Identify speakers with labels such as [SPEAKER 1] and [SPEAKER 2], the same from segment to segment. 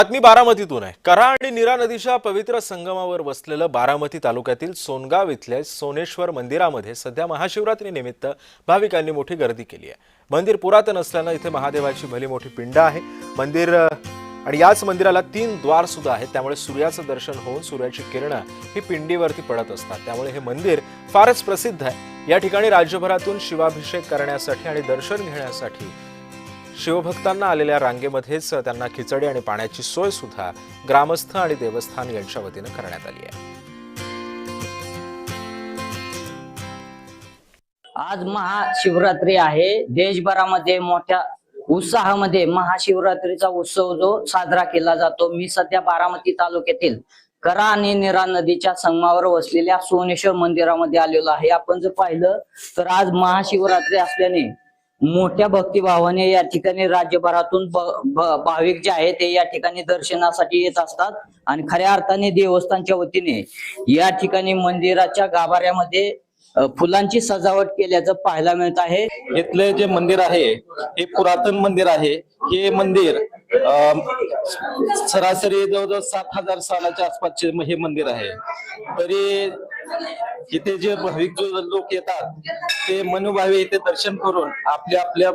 [SPEAKER 1] बातमी बारामतीतून आहे। कऱ्हा आणि नीरा नदीच्या पवित्र संगमावर वसलेलं बारामती तालुक्यातील सोनगाव इथल्या सोनेश्वर मंदिरामध्ये सध्या महाशिवरात्रीनिमित्त भाविकांनी मोठी गर्दी केली आहे। मंदिर पुरातन असल्याने इथे महादेवाची भली मोठी पिंड आहे। मंदिर आणि याच मंदिराला 3 द्वार सुद्धा आहेत, त्यामुळे सूर्याचं दर्शन होऊन सूर्याची किरणं ही पिंडीवरती पडत असतात। त्यामुळे हे मंदिर फारच प्रसिद्ध आहे। या ठिकाणी राज्यभरातून शिवाभिषेक करण्यासाठी आणि दर्शन घेण्यासाठी शिवभक्तांना आलेल्या रांगेमध्येच त्यांना खिचडी आणि पाण्याची सोय सुद्धा ग्रामस्थ आणि देवस्थान यांच्या वतीने करण्यात आली आहे।
[SPEAKER 2] आज महाशिवरात्री आहे। देशभरामध्ये मोठ्या उत्साहामध्ये महाशिवरात्रीचा उत्सव जो साजरा केला जातो। मी सध्या बारामती तालुक्यातील कऱ्हा आणि नीरा नदीच्या संगमावर वसलेल्या सोनेश्वर मंदिरामध्ये आलेलो आहे। आपण जर पाहिलं तर आज महाशिवरात्री असल्याने मोठ्या भक्तिभावाने या ठिकाणी राज्यभरातून भाविक जे आहेत ते या ठिकाणी दर्शनासाठी येत असतात आणि खऱ्या अर्थाने देवस्थानच्या वतीने या ठिकाणी मंदिराच्या गाभाऱ्यामध्ये फुलांची सजावट केल्याचं पाहायला मिळत आहे।
[SPEAKER 3] इथले जे मंदिर आहे हे पुरातन मंदिर आहे। हे मंदिर सरासरी जवळजवळ 7000 सालाच्या आसपासचे हे मंदिर आहे। तरी इथे जे भाविक लोक येतात ते मनोभावे इथे दर्शन करून आपल्या आपल्या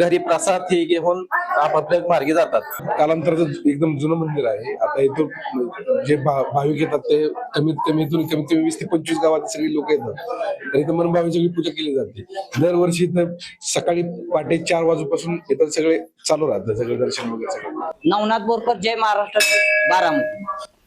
[SPEAKER 3] घरी प्रसाद हे घेऊन आपापल्या मार्गी जातात।
[SPEAKER 4] कालांतराचं एकदम जुनं मंदिर आहे। आता इथं जे भाविक येतात ते कमीत कमी 20 ते 25 गावात सगळी लोक येतात। तर इथं मनोभावेची पूजा केली जाते। दरवर्षी इथं सकाळी पहाटे 4 वाजल्यापासून इथं सगळे चालू राहतं, सगळं दर्शन वगैरे सगळं।
[SPEAKER 2] नवनाथ बोरकर, जय महाराष्ट्र, बारामती।